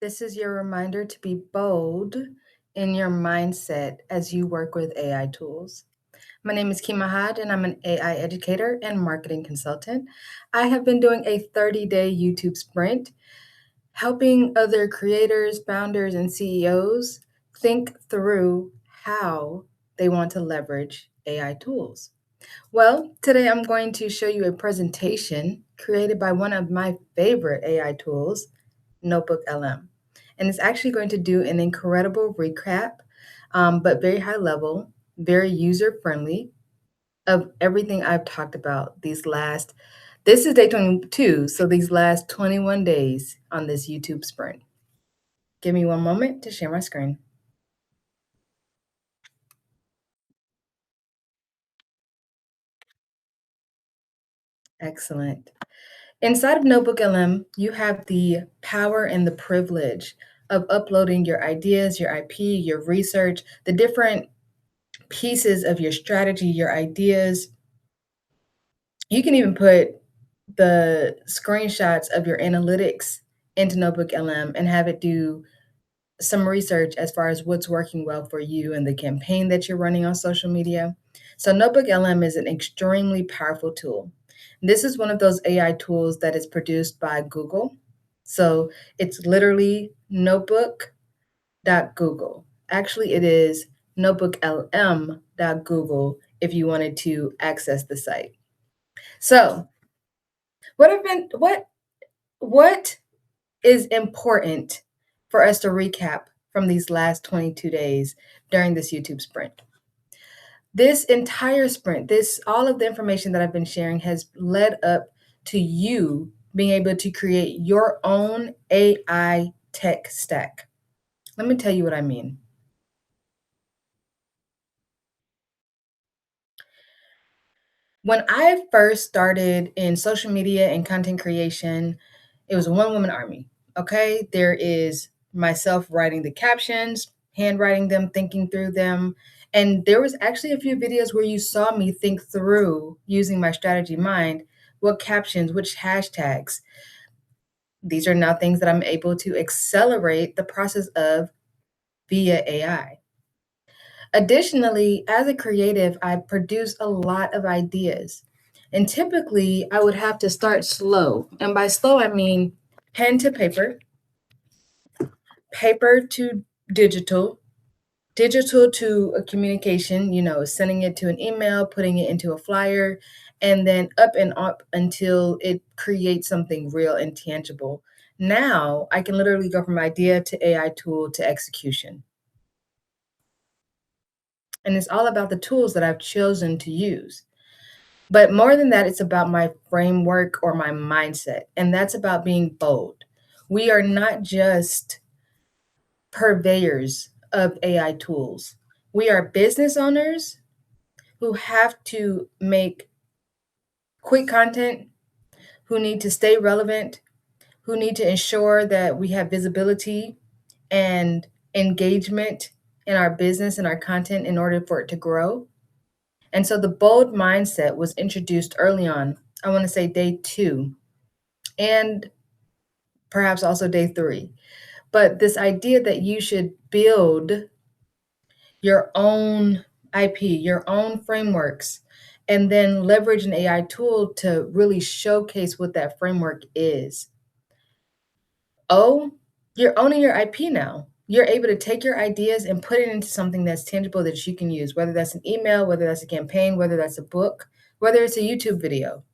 This is your reminder to be bold in your mindset as you work with AI tools. My name is Kima Had, and I'm an AI educator and marketing consultant. I have been doing a 30-day YouTube sprint, helping other creators, founders, and CEOs think through how they want to leverage AI tools. Well, today I'm going to show you a presentation created by one of my favorite AI tools, NotebookLM. And it's actually going to do an incredible recap, but very high level, very user friendly of everything I've talked about this is day 22, so these last 21 days on this YouTube sprint. Give me one moment to share my screen. Excellent. Inside of NotebookLM, you have the power and the privilege of uploading your ideas, your IP, your research, the different pieces of your strategy, your ideas. You can even put the screenshots of your analytics into NotebookLM and have it do some research as far as what's working well for you and the campaign that you're running on social media. So NotebookLM is an extremely powerful tool. This is one of those AI tools that is produced by Google. So it's literally notebook.google. Actually, it is notebooklm.google if you wanted to access the site. So what is important for us to recap from these last 22 days during this YouTube sprint? This entire sprint, this all of the information that I've been sharing has led up to you being able to create your own AI tech stack. Let me tell you what I mean. When I first started in social media and content creation, it was a one woman army. Okay. There is myself writing the captions, handwriting them, thinking through them. And there was actually a few videos where you saw me think through using my strategy mind what captions, which hashtags. These are now things that I'm able to accelerate the process of via AI. Additionally, as a creative, I produce a lot of ideas. And typically, I would have to start slow. And by slow, I mean pen to paper, paper to digital, digital to a communication, sending it to an email, putting it into a flyer, and then up and up until it creates something real and tangible. Now, I can literally go from idea to AI tool to execution. And it's all about the tools that I've chosen to use. But more than that, it's about my framework or my mindset. And that's about being bold. We are not just purveyors of AI tools, we are business owners who have to make quick content, who need to stay relevant, who need to ensure that we have visibility and engagement in our business and our content in order for it to grow. And so the bold mindset was introduced early on, I want to say day 2, and perhaps also day 3. But this idea that you should build your own IP, your own frameworks, and then leverage an AI tool to really showcase what that framework is. Oh, you're owning your IP now. You're able to take your ideas and put it into something that's tangible that you can use, whether that's an email, whether that's a campaign, whether that's a book, whether it's a YouTube video.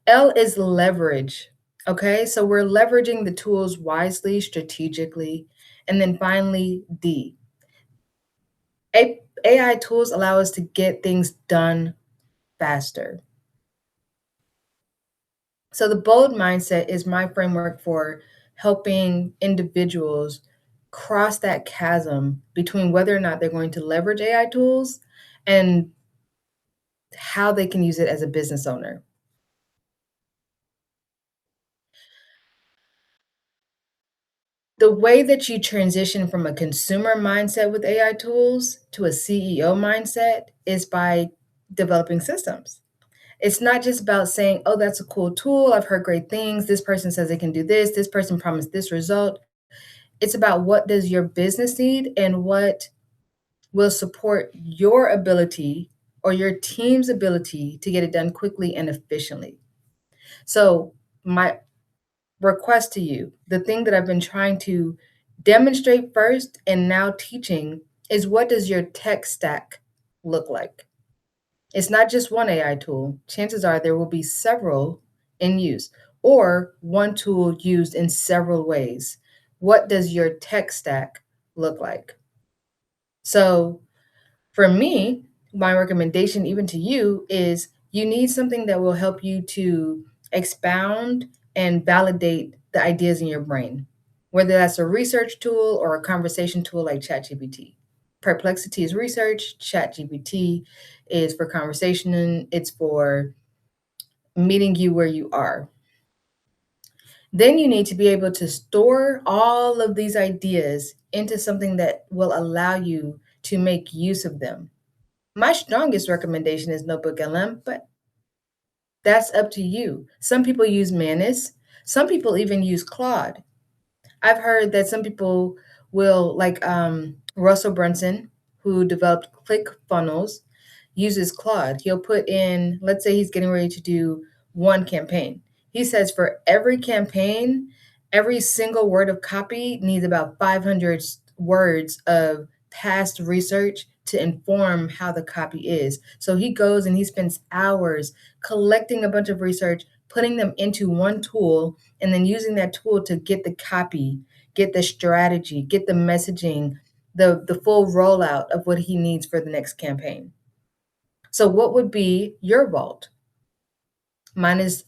L is leverage. Okay, so we're leveraging the tools wisely, strategically. And then finally, D. AI tools allow us to get things done faster. So the bold mindset is my framework for helping individuals cross that chasm between whether or not they're going to leverage AI tools and how they can use it as a business owner. The way that you transition from a consumer mindset with AI tools to a CEO mindset is by developing systems. It's not just about saying, oh, that's a cool tool. I've heard great things. This person says they can do this. This person promised this result. It's about what does your business need and what will support your ability or your team's ability to get it done quickly and efficiently. So, my request to you, the thing that I've been trying to demonstrate first and now teaching is what does your tech stack look like? It's not just one AI tool. Chances are there will be several in use or one tool used in several ways. What does your tech stack look like? So, for me, my recommendation, even to you, is you need something that will help you to expound and validate the ideas in your brain, whether that's a research tool or a conversation tool like ChatGPT. Perplexity is research, ChatGPT is for conversation, and it's for meeting you where you are. Then you need to be able to store all of these ideas into something that will allow you to make use of them. My strongest recommendation is NotebookLM, but that's up to you. Some people use Manus. Some people even use Claude. I've heard that some people will, like Russell Brunson, who developed ClickFunnels, uses Claude. He'll put in, let's say he's getting ready to do one campaign. He says for every campaign, every single word of copy needs about 500 words of past research to inform how the copy is. So he goes and he spends hours collecting a bunch of research, putting them into one tool, and then using that tool to get the copy, get the strategy, get the messaging, the full rollout of what he needs for the next campaign. So what would be your vault? Mine is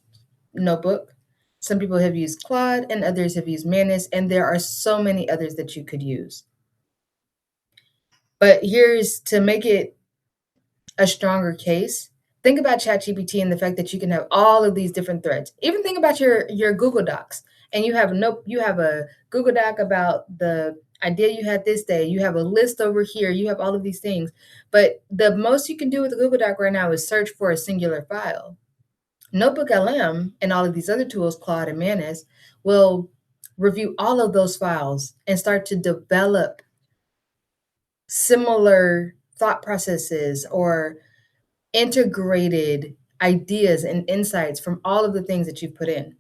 Notebook. Some people have used Claude and others have used Manus, and there are so many others that you could use. But here's to make it a stronger case. Think about ChatGPT and the fact that you can have all of these different threads. Even think about your Google Docs, and you have a Google Doc about the idea you had this day. You have a list over here. You have all of these things, but the most you can do with the Google Doc right now is search for a singular file. NotebookLM and all of these other tools, Claude and Manus, will review all of those files and start to develop similar thought processes or integrated ideas and insights from all of the things that you've put in.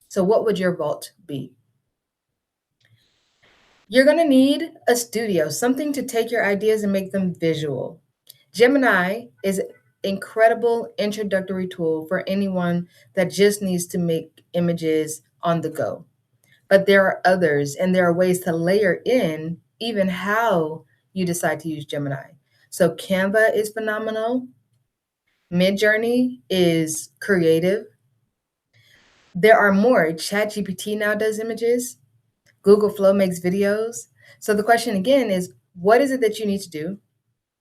So, what would your vault be? You're going to need a studio, something to take your ideas and make them visual. Gemini is an incredible introductory tool for anyone that just needs to make images on the go. But there are others, and there are ways to layer in even how you decide to use Gemini. So, Canva is phenomenal. Midjourney is creative. There are more. ChatGPT now does images. Google Flow makes videos. So the question again is, what is it that you need to do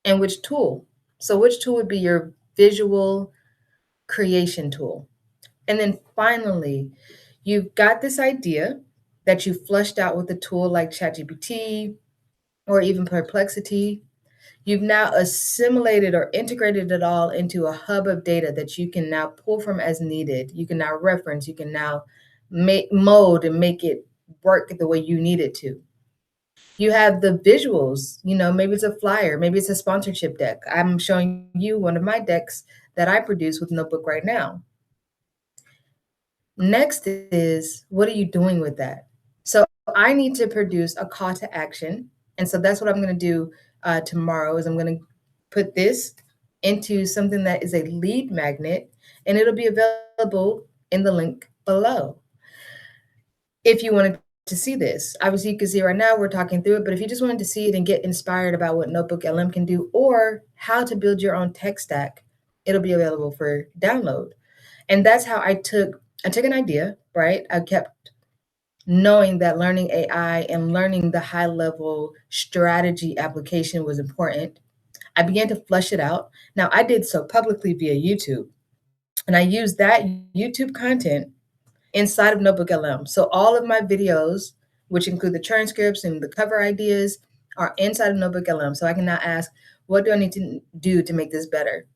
and which tool? So which tool would be your visual creation tool? And then finally, you've got this idea that you flushed out with a tool like ChatGPT or even Perplexity. You've now assimilated or integrated it all into a hub of data that you can now pull from as needed. You can now reference, you can now make mold and make it work the way you need it to. You have the visuals, maybe it's a flyer, maybe it's a sponsorship deck. I'm showing you one of my decks that I produce with Notebook right now. Next is, what are you doing with that? So I need to produce a call to action. And so that's what I'm going to do tomorrow is I'm going to put this into something that is a lead magnet, and it'll be available in the link below. If you wanted to see this, obviously you can see right now we're talking through it, but if you just wanted to see it and get inspired about what NotebookLM can do or how to build your own tech stack, it'll be available for download. And that's how I took an idea, right? I kept knowing that learning AI and learning the high level strategy application was important. I began to flush it out. Now, I did so publicly via YouTube, and I used that YouTube content inside of NotebookLM. So all of my videos, which include the transcripts and the cover ideas, are inside of NotebookLM. So I can now ask, what do I need to do to make this better?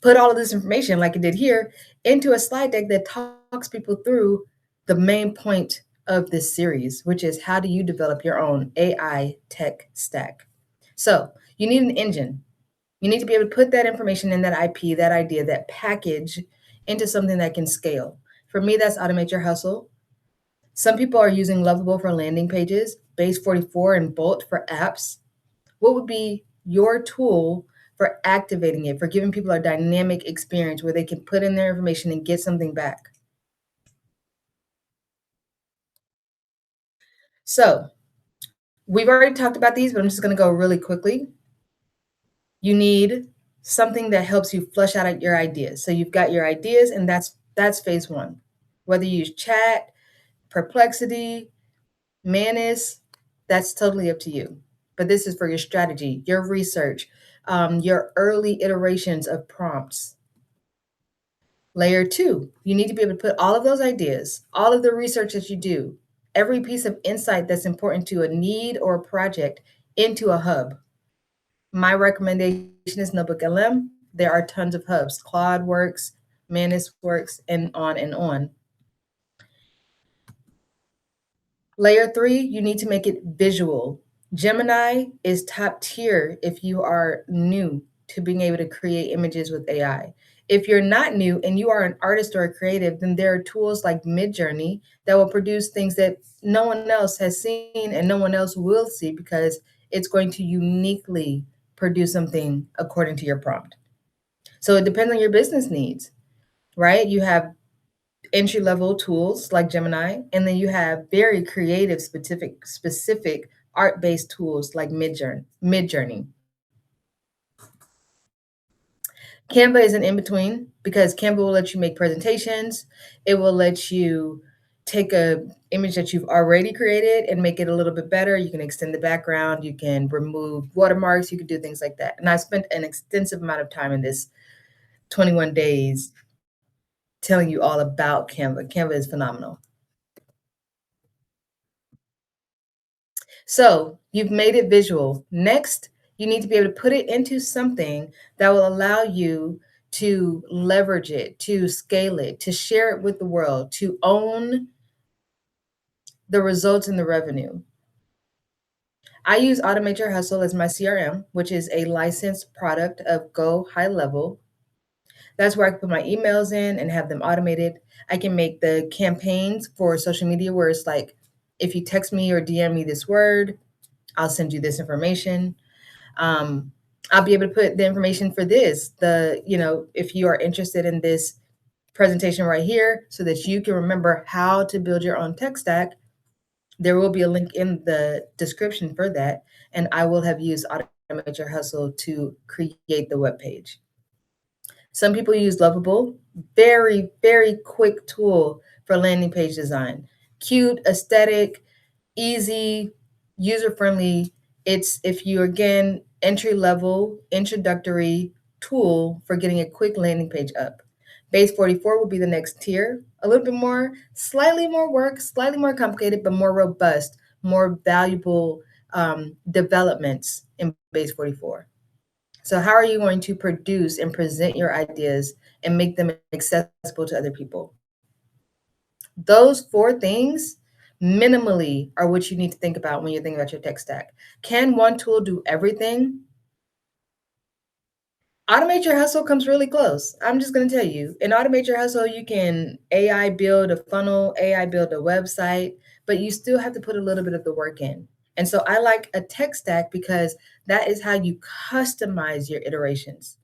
put all of this information, like it did here, into a slide deck that talks people through the main point of this series, which is how do you develop your own AI tech stack? So you need an engine. You need to be able to put that information in that IP, that idea, that package into something that can scale. For me, that's Automate Your Hustle. Some people are using Lovable for landing pages, Base 44 and Bolt for apps. What would be your tool for activating it, for giving people a dynamic experience where they can put in their information and get something back? So, we've already talked about these, but I'm just going to go really quickly. You need something that helps you flush out your ideas. So you've got your ideas, and that's phase one. Whether you use Chat, Perplexity, Manus, that's totally up to you. But this is for your strategy, your research, your early iterations of prompts. Layer two, you need to be able to put all of those ideas, all of the research that you do, every piece of insight that's important to a need or a project into a hub. My recommendation is NotebookLM. There are tons of hubs, Claude Works, Manus Works, and on and on. Layer three, you need to make it visual. Gemini is top tier if you are new to being able to create images with AI. If you're not new and you are an artist or a creative, then there are tools like Midjourney that will produce things that no one else has seen and no one else will see because it's going to uniquely produce something according to your prompt. So it depends on your business needs, right? You have entry level tools like Gemini, and then you have very creative, specific art based tools like Midjourney. Canva is an in between because Canva will let you make presentations. It will let you take a image that you've already created and make it a little bit better. You can extend the background, you can remove watermarks, you can do things like that. And I spent an extensive amount of time in this 21 days telling you all about Canva. Canva is phenomenal. So you've made it visual. Next, you need to be able to put it into something that will allow you to leverage it, to scale it, to share it with the world, to own the results and the revenue. I use Automate Your Hustle as my CRM, which is a licensed product of Go High Level. That's where I can put my emails in and have them automated. I can make the campaigns for social media where it's like, if you text me or DM me this word, I'll send you this information. Um, I'll be able to put the information for this, if you are interested in this presentation right here, so that you can remember how to build your own tech stack. There will be a link in the description for that, and I will have used Automate Your Hustle to create the web page. Some people use Lovable, very, very quick tool for landing page design. Cute, aesthetic, easy, user friendly. It's, if you again, entry level, introductory tool for getting a quick landing page up. Base 44 will be the next tier, a little bit more, slightly more work, slightly more complicated, but more robust, more valuable developments in Base 44. So, how are you going to produce and present your ideas and make them accessible to other people? Those four things minimally are what you need to think about when you're thinking about your tech stack. Can one tool do everything? Automate Your Hustle comes really close. I'm just going to tell you. In Automate Your Hustle, you can AI build a funnel, AI build a website, but you still have to put a little bit of the work in. And so I like a tech stack because that is how you customize your iterations.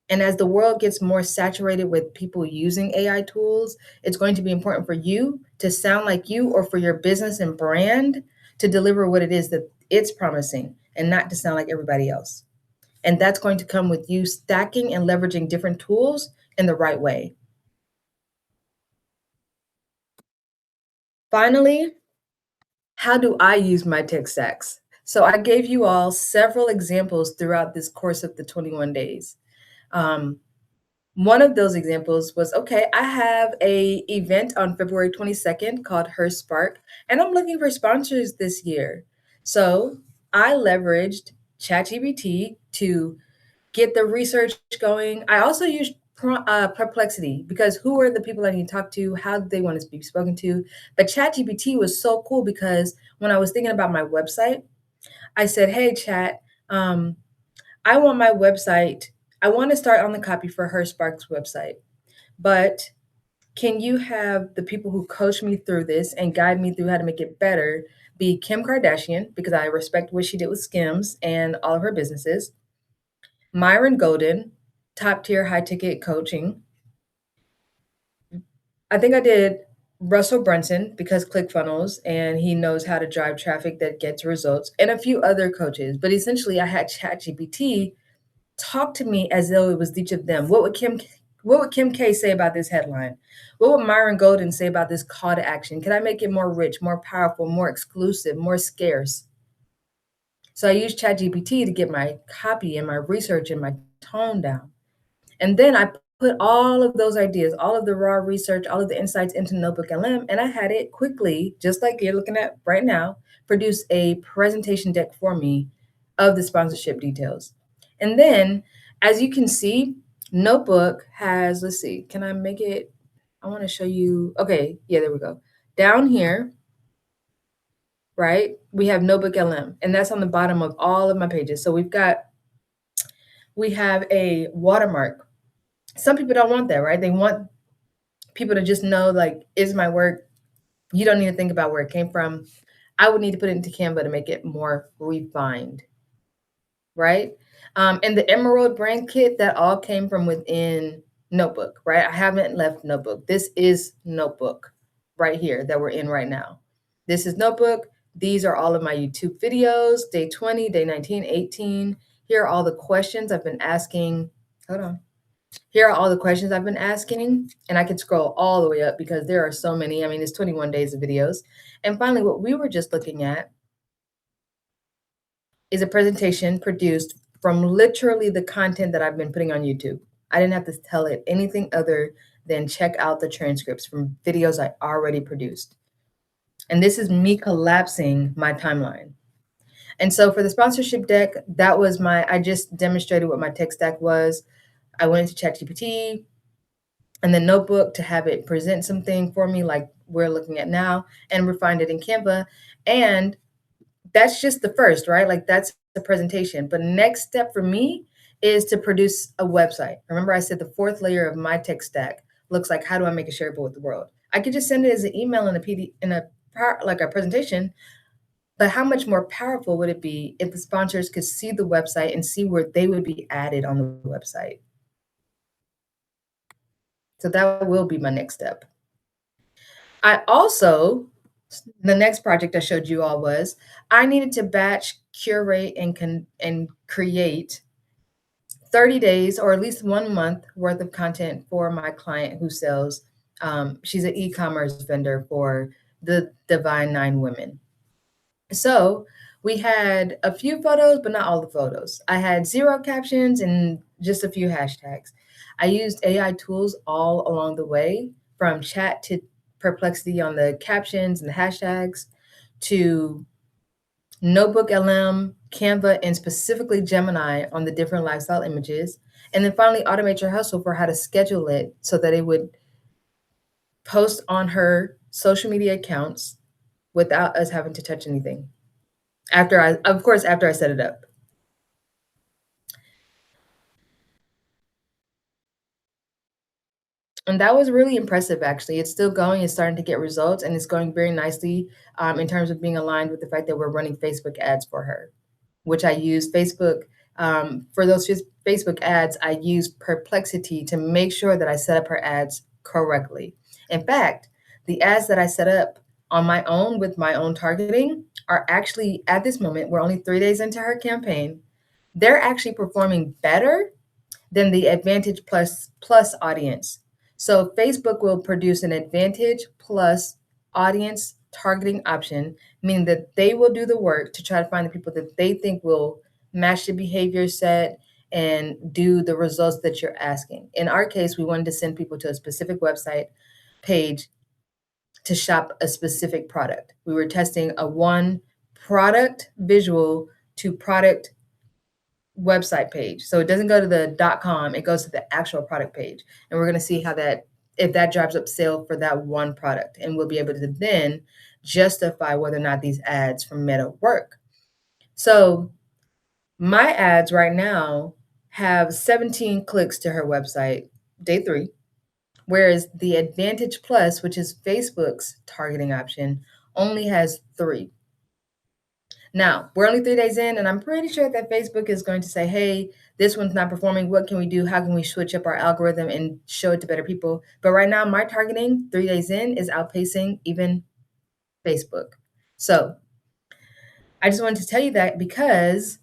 And as the world gets more saturated with people using AI tools, it's going to be important for you to sound like you, or for your business and brand to deliver what it is that it's promising and not to sound like everybody else. And that's going to come with you stacking and leveraging different tools in the right way. Finally, how do I use my tech stacks? So I gave you all several examples throughout this course of the 21 days. Um, One of those examples was, okay, I have a event on February 22nd called Her Spark, and I'm looking for sponsors this year. So I leveraged ChatGPT to get the research going. I also use Perplexity because who are the people I need to talk to? How do they want to be spoken to? But ChatGPT was so cool because when I was thinking about my website, I said, "Hey, Chat, um, I want my website. I want to start on the copy for her Sparks website, but can you have the people who coach me through this and guide me through how to make it better be Kim Kardashian, because I respect what she did with Skims and all of her businesses, Myron Golden, top tier high ticket coaching. I think I did Russell Brunson because ClickFunnels and he knows how to drive traffic that gets results, and a few other coaches. But essentially, I had ChatGPT talk to me as though it was each of them. What would Kim K say about this headline? What would Myron Golden say about this call to action? Can I make it more rich, more powerful, more exclusive, more scarce? So I used ChatGPT to get my copy and my research and my tone down. And then I put all of those ideas, all of the raw research, all of the insights into NotebookLM, and I had it quickly, just like you're looking at right now, produce a presentation deck for me of the sponsorship details. And then, as you can see, Notebook has, let's see, can I make it? I want to show you. Okay, yeah, there we go. Down here, right, we have NotebookLM, and that's on the bottom of all of my pages. So we have a watermark. Some people don't want that, right? They want people to just know, like, is my work. You don't need to think about where it came from. I would need to put it into Canva to make it more refined, right? And the Emerald brand kit, that all came from within Notebook, right? I haven't left Notebook. This is Notebook right here that we're in right now. This is Notebook. These are all of my YouTube videos, day 20, day 19, 18. Here are all the questions I've been asking. Hold on. Here are all the questions I've been asking, and I can scroll all the way up because there are so many. I mean, it's 21 days of videos. And finally, what we were just looking at is a presentation produced from literally the content that I've been putting on YouTube. I didn't have to tell it anything other than check out the transcripts from videos I already produced. And this is me collapsing my timeline. And so for the sponsorship deck, I just demonstrated what my tech stack was. I went into ChatGPT and the Notebook to have it present something for me like we're looking at now, and refined it in Canva. And that's just the first, right? Like that's the presentation. But next step for me is to produce a website. Remember, I said the fourth layer of my tech stack looks like, how do I make it shareable with the world? I could just send it as an email in a PD in a like a presentation, but how much more powerful would it be if the sponsors could see the website and see where they would be added on the website? So that will be my next step. I also, the next project I showed you all was I needed to batch, curate, and create 30 days or at least 1 month worth of content for my client who sells. She's an e-commerce vendor for the Divine Nine Women. So we had a few photos, but not all the photos. I had 0 captions and just a few hashtags. I used AI tools all along the way, from chat to Perplexity on the captions and the hashtags, to NotebookLM, Canva, and specifically Gemini on the different lifestyle images. And then finally, Automate Your Hustle for how to schedule it so that it would post on her social media accounts without us having to touch anything. After I set it up. And that was really impressive, actually. It's still going, it's starting to get results, and it's going very nicely in terms of being aligned with the fact that we're running Facebook ads for her, which I use Facebook. For those Facebook ads, I use Perplexity to make sure that I set up her ads correctly. In fact, the ads that I set up on my own with my own targeting are actually, at this moment, we're only 3 days into her campaign. They're actually performing better than the Advantage Plus audience. So Facebook will produce an Advantage Plus audience targeting option, meaning that they will do the work to try to find the people that they think will match the behavior set and do the results that you're asking. In our case, we wanted to send people to a specific website page to shop a specific product. We were testing a one product visual to product website page. So it doesn't go to the .com, it goes to the actual product page. And we're going to see how that, if that drives up sale for that one product. And we'll be able to then justify whether or not these ads from Meta work. So my ads right now have 17 clicks to her website, day 3, whereas the Advantage Plus, which is Facebook's targeting option, only has 3. Now, we're only 3 days in, and I'm pretty sure that Facebook is going to say, hey, this one's not performing. What can we do? How can we switch up our algorithm and show it to better people? But right now, my targeting 3 days in is outpacing even Facebook. So I just wanted to tell you that because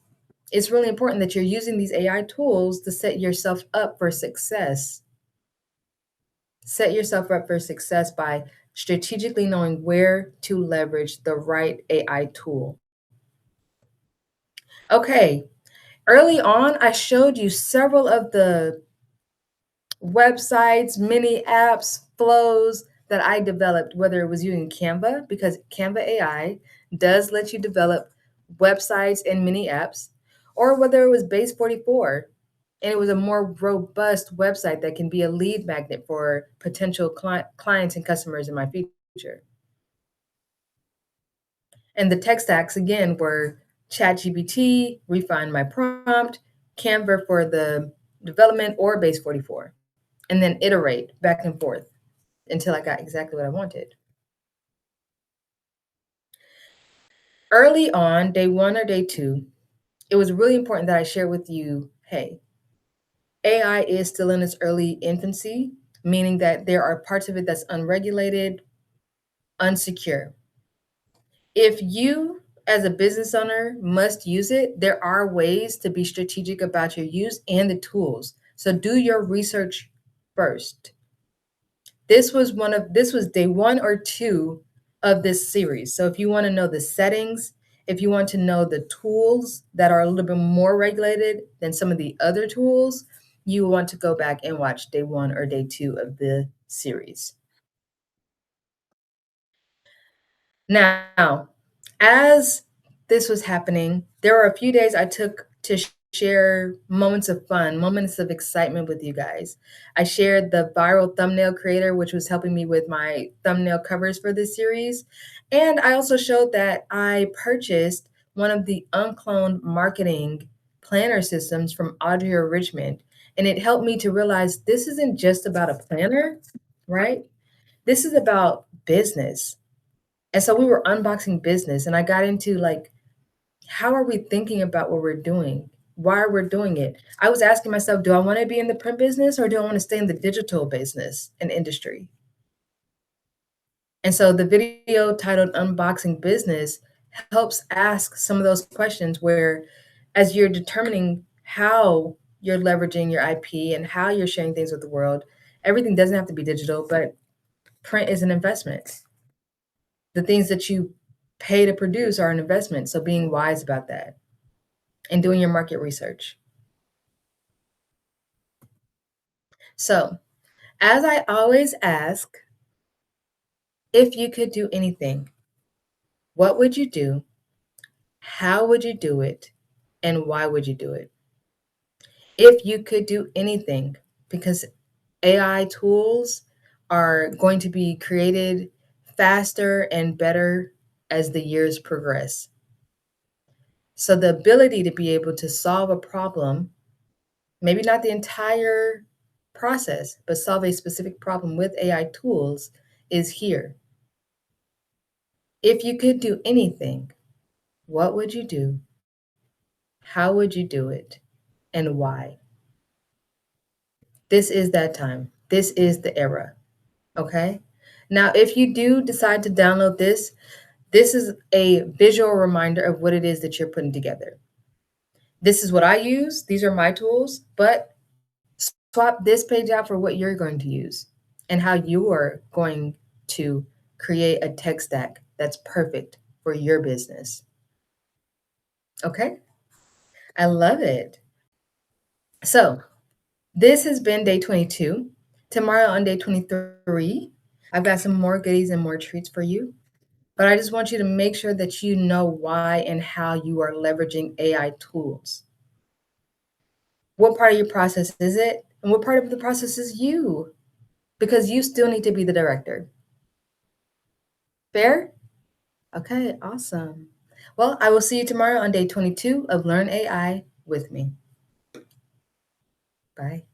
it's really important that you're using these AI tools to set yourself up for success. Set yourself up for success by strategically knowing where to leverage the right AI tool. Okay, early on, I showed you several of the websites, mini apps, flows that I developed, whether it was using Canva, because Canva AI does let you develop websites and mini apps, or whether it was Base 44 and it was a more robust website that can be a lead magnet for potential clients and customers in my future. And the tech stacks, again, were ChatGPT, Refine My Prompt, Canva for the development, or Base 44, and then iterate back and forth until I got exactly what I wanted. Early on, day 1 or day 2, it was really important that I share with you, hey, AI is still in its early infancy, meaning that there are parts of it that's unregulated, unsecure. If you, as a business owner, must use it, there are ways to be strategic about your use and the tools. So do your research first. This was day 1 or 2 of this series. So if you want to know the settings, if you want to know the tools that are a little bit more regulated than some of the other tools, you want to go back and watch day 1 or day 2 of the series. Now, as this was happening, there were a few days I took to share moments of fun, moments of excitement with you guys. I shared the viral thumbnail creator, which was helping me with my thumbnail covers for this series. And I also showed that I purchased one of the uncloned marketing planner systems from Audrey Richmond. And it helped me to realize this isn't just about a planner, right? This is about business. And so we were unboxing business, and I got into like, how are we thinking about what we're doing? Why are we doing it? I was asking myself, do I want to be in the print business or do I want to stay in the digital business and industry? And so the video titled Unboxing Business helps ask some of those questions where, as you're determining how you're leveraging your IP and how you're sharing things with the world, everything doesn't have to be digital, but print is an investment. The things that you pay to produce are an investment. So being wise about that and doing your market research. So, as I always ask, if you could do anything, what would you do? How would you do it? And why would you do it? If you could do anything, because AI tools are going to be created faster and better as the years progress. So the ability to be able to solve a problem, maybe not the entire process, but solve a specific problem with AI tools is here. If you could do anything, what would you do? How would you do it? And why? This is that time. This is the era. Okay? Now, if you do decide to download this, this is a visual reminder of what it is that you're putting together. This is what I use. These are my tools, but swap this page out for what you're going to use and how you are going to create a tech stack that's perfect for your business. Okay? I love it. So, this has been day 22. Tomorrow on day 23, I've got some more goodies and more treats for you. But I just want you to make sure that you know why and how you are leveraging AI tools. What part of your process is it? And what part of the process is you? Because you still need to be the director. Fair? Okay, awesome. Well, I will see you tomorrow on day 22 of Learn AI with me. Bye.